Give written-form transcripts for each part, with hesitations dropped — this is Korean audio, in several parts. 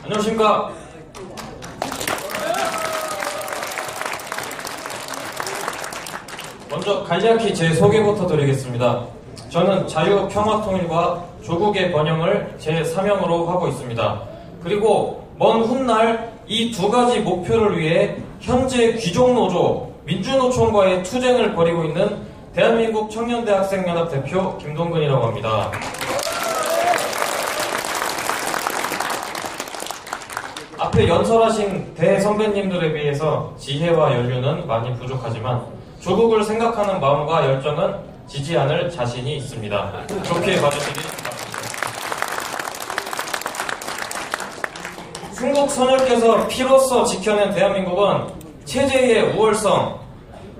안녕하십니까. 먼저 간략히 제 소개부터 드리겠습니다. 저는 자유평화통일과 조국의 번영을 제 사명으로 하고 있습니다. 그리고 먼 훗날 이 두 가지 목표를 위해 현재 귀족노조, 민주노총과의 투쟁을 벌이고 있는 대한민국 청년대학생연합 대표 김동근이라고 합니다. 앞에 연설하신 대선배님들에 비해서 지혜와 연륜은 많이 부족하지만 조국을 생각하는 마음과 열정은 지지 않을 자신이 있습니다. 좋게 봐주시기 바랍니다. 순국 선열께서 피로써 지켜낸 대한민국은 체제의 우월성,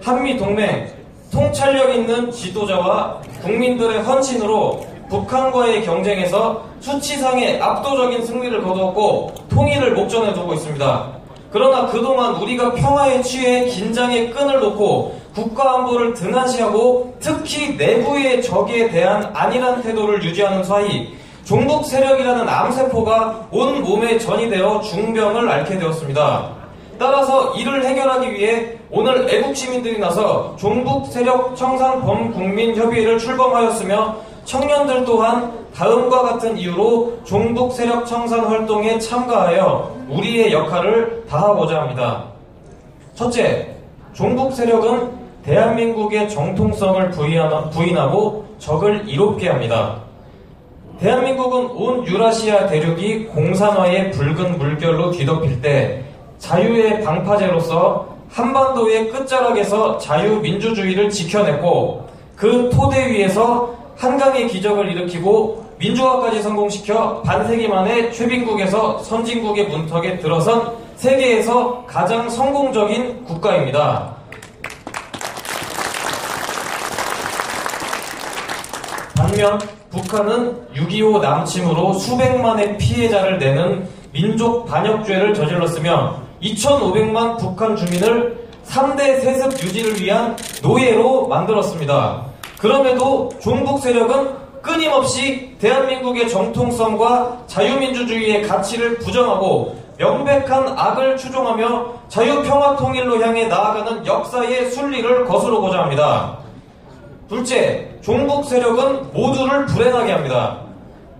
한미동맹, 통찰력 있는 지도자와 국민들의 헌신으로 북한과의 경쟁에서 수치상의 압도적인 승리를 거두었고 통일을 목전에 두고 있습니다. 그러나 그동안 우리가 평화에 취해 긴장의 끈을 놓고 국가안보를 등한시하고 특히 내부의 적에 대한 안일한 태도를 유지하는 사이 종북 세력이라는 암세포가 온 몸에 전이되어 중병을 앓게 되었습니다. 따라서 이를 해결하기 위해 오늘 애국시민들이 나서 종북 세력 청산 범국민협의회를 출범하였으며 청년들 또한 다음과 같은 이유로 종북 세력 청산 활동에 참가하여 우리의 역할을 다하고자 합니다. 첫째, 종북 세력은 대한민국의 정통성을 부인하고 적을 이롭게 합니다. 대한민국은 온 유라시아 대륙이 공산화의 붉은 물결로 뒤덮일 때 자유의 방파제로서 한반도의 끝자락에서 자유민주주의를 지켜냈고 그 토대 위에서 한강의 기적을 일으키고 민주화까지 성공시켜 반세기 만에 최빈국에서 선진국의 문턱에 들어선 세계에서 가장 성공적인 국가입니다. 반면 북한은 6.25 남침으로 수백만의 피해자를 내는 민족 반역죄를 저질렀으며 2,500만 북한 주민을 3대 세습 유지를 위한 노예로 만들었습니다. 그럼에도 종북 세력은 끊임없이 대한민국의 정통성과 자유민주주의의 가치를 부정하고 명백한 악을 추종하며 자유평화통일로 향해 나아가는 역사의 순리를 거스르고자 합니다. 둘째, 종북 세력은 모두를 불행하게 합니다.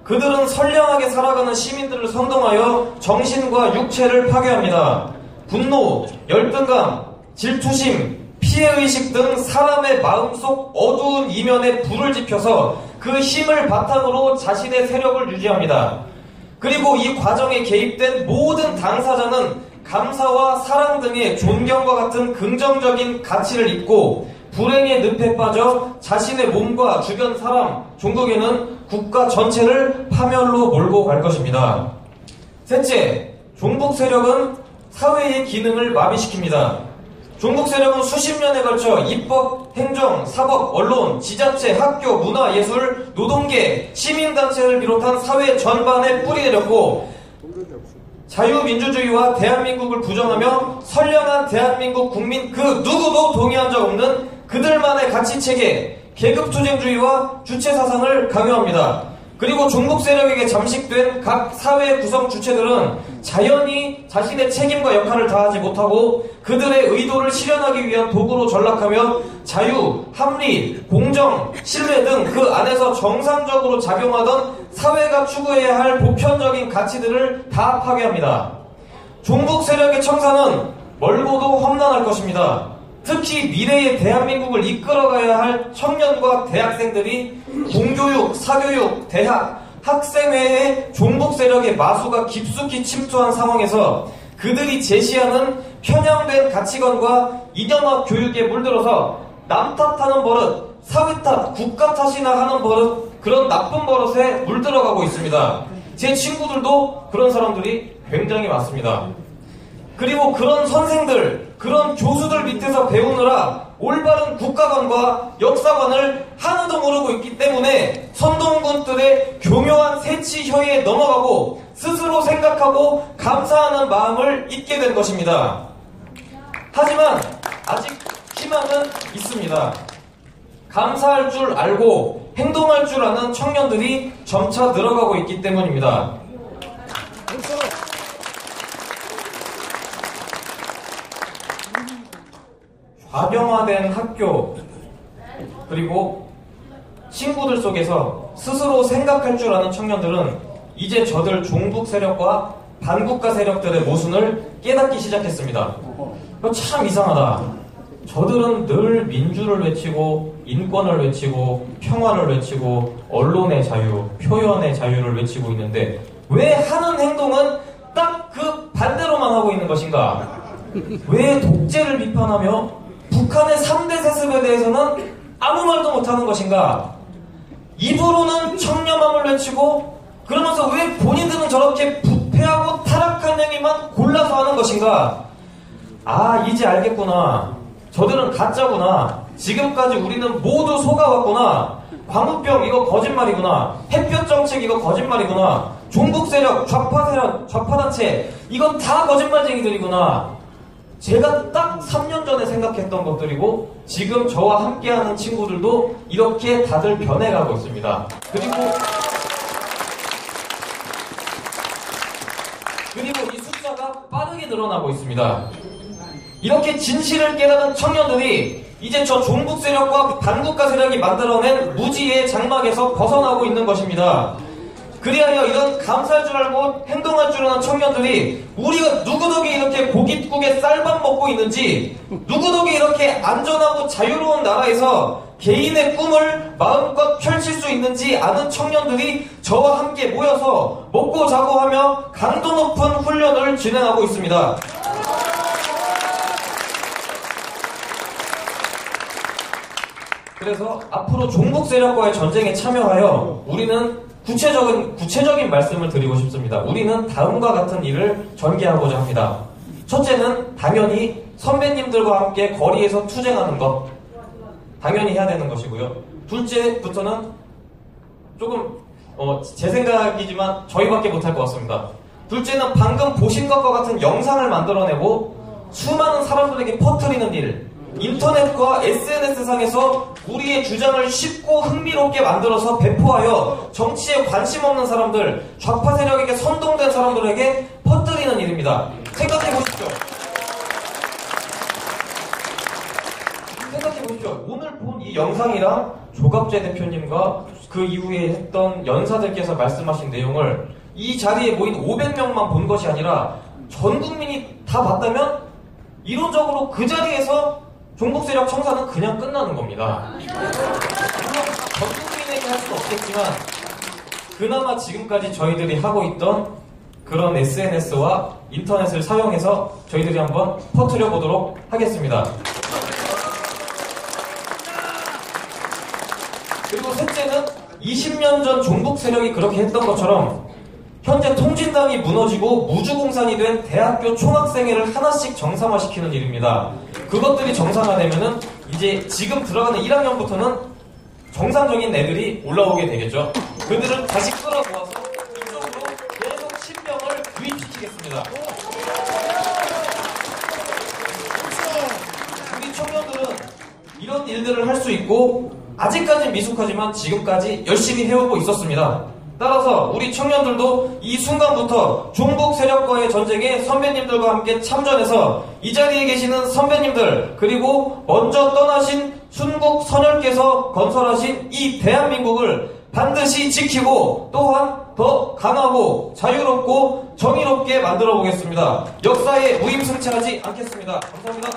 그들은 선량하게 살아가는 시민들을 선동하여 정신과 육체를 파괴합니다. 분노, 열등감, 질투심, 피해의식 등 사람의 마음속 어두운 이면에 불을 지펴서 그 힘을 바탕으로 자신의 세력을 유지합니다. 그리고 이 과정에 개입된 모든 당사자는 감사와 사랑 등의 존경과 같은 긍정적인 가치를 잊고 불행의 늪에 빠져 자신의 몸과 주변 사람, 종국에는 국가 전체를 파멸로 몰고 갈 것입니다. 셋째, 종북 세력은 사회의 기능을 마비시킵니다. 종북 세력은 수십 년에 걸쳐 입법, 행정, 사법, 언론, 지자체, 학교, 문화, 예술, 노동계, 시민단체를 비롯한 사회 전반에 뿌리 내렸고 자유민주주의와 대한민국을 부정하며 선량한 대한민국 국민 그 누구도 동의한 적 없는 그들만의 가치체계, 계급투쟁주의와 주체사상을 강요합니다. 그리고 종북 세력에게 잠식된 각 사회 구성 주체들은 자연히 자신의 책임과 역할을 다하지 못하고 그들의 의도를 실현하기 위한 도구로 전락하며 자유, 합리, 공정, 신뢰 등 그 안에서 정상적으로 작용하던 사회가 추구해야 할 보편적인 가치들을 다 파괴합니다. 종북 세력의 청산은 멀고도 험난할 것입니다. 특히 미래의 대한민국을 이끌어가야 할 청년과 대학생들이 공교육, 사교육, 대학, 학생회의 종북 세력의 마수가 깊숙이 침투한 상황에서 그들이 제시하는 편향된 가치관과 이념학 교육에 물들어서 남 탓하는 버릇, 사회 탓, 국가 탓이나 하는 버릇, 그런 나쁜 버릇에 물들어가고 있습니다. 제 친구들도 그런 사람들이 굉장히 많습니다. 그리고 그런 선생들, 그런 교수들 밑에서 배우느라 올바른 국가관과 역사관을 하나도 모르고 있기 때문에 선동군들의 교묘한 세치혀에 넘어가고 스스로 생각하고 감사하는 마음을 잊게 된 것입니다. 하지만 아직 희망은 있습니다. 감사할 줄 알고 행동할 줄 아는 청년들이 점차 늘어가고 있기 때문입니다. 악영화된 학교 그리고 친구들 속에서 스스로 생각할 줄 아는 청년들은 이제 저들 종북 세력과 반국가 세력들의 모순을 깨닫기 시작했습니다. 참 이상하다. 저들은 늘 민주를 외치고 인권을 외치고 평화를 외치고 언론의 자유, 표현의 자유를 외치고 있는데 왜 하는 행동은 딱 그 반대로만 하고 있는 것인가? 왜 독재를 비판하며 북한의 3대 세습에 대해서는 아무 말도 못하는 것인가? 입으로는 청렴함을 외치고 그러면서 왜 본인들은 저렇게 부패하고 타락한 행위만 골라서 하는 것인가? 아, 이제 알겠구나. 저들은 가짜구나. 지금까지 우리는 모두 속아왔구나. 광우병 이거 거짓말이구나. 햇볕 정책 이거 거짓말이구나. 종북 세력, 좌파 세력, 좌파단체 이건 다 거짓말쟁이들이구나. 제가 딱 3년 전에 생각했던 것들이고 지금 저와 함께하는 친구들도 이렇게 다들 변해가고 있습니다. 그리고 이 숫자가 빠르게 늘어나고 있습니다. 이렇게 진실을 깨닫은 청년들이 이제 저 종북 세력과 반국가 세력이 만들어낸 무지의 장막에서 벗어나고 있는 것입니다. 그리하여 이런 감사할 줄 알고 행동할 줄 아는 청년들이 우리가 누구 덕에 이렇게 고깃국에 쌀밥 먹고 있는지, 누구 덕에 이렇게 안전하고 자유로운 나라에서 개인의 꿈을 마음껏 펼칠 수 있는지 아는 청년들이 저와 함께 모여서 먹고 자고 하며 강도 높은 훈련을 진행하고 있습니다. 그래서 앞으로 종북 세력과의 전쟁에 참여하여 우리는 구체적인 말씀을 드리고 싶습니다. 우리는 다음과 같은 일을 전개하고자 합니다. 첫째는 당연히 선배님들과 함께 거리에서 투쟁하는 것. 당연히 해야 되는 것이고요. 둘째부터는 조금 제 생각이지만 저희밖에 못할 것 같습니다. 둘째는 방금 보신 것과 같은 영상을 만들어내고 수많은 사람들에게 퍼뜨리는 일. 인터넷과 SNS상에서 우리의 주장을 쉽고 흥미롭게 만들어서 배포하여 정치에 관심 없는 사람들, 좌파 세력에게 선동된 사람들에게 퍼뜨리는 일입니다. 생각해보십시오. 오늘 본 이 영상이랑 조갑재 대표님과 그 이후에 했던 연사들께서 말씀하신 내용을 이 자리에 모인 500명만 본 것이 아니라 전 국민이 다 봤다면 이론적으로 그 자리에서 종북 세력 청산은 그냥 끝나는 겁니다. 물론 전 국민에게 할 수는 없겠지만 그나마 지금까지 저희들이 하고 있던 그런 SNS와 인터넷을 사용해서 저희들이 한번 퍼뜨려 보도록 하겠습니다. 그리고 셋째는 20년 전 종북 세력이 그렇게 했던 것처럼 현재 통진당이 무너지고 무주공산이 된 대학교 총학생회를 하나씩 정상화시키는 일입니다. 그것들이 정상화되면은 이제 지금 들어가는 1학년부터는 정상적인 애들이 올라오게 되겠죠. 그들을 다시 끌어모아서 이쪽으로 계속 신병을 유입시키겠습니다. 우리 청년들은 이런 일들을 할 수 있고 아직까지 미숙하지만 지금까지 열심히 해오고 있었습니다. 따라서 우리 청년들도 이 순간부터 종북 세력과의 전쟁에 선배님들과 함께 참전해서 이 자리에 계시는 선배님들 그리고 먼저 떠나신 순국 선열께서 건설하신 이 대한민국을 반드시 지키고 또한 더 강하고 자유롭고 정의롭게 만들어 보겠습니다. 역사에 무임승차하지 않겠습니다. 감사합니다.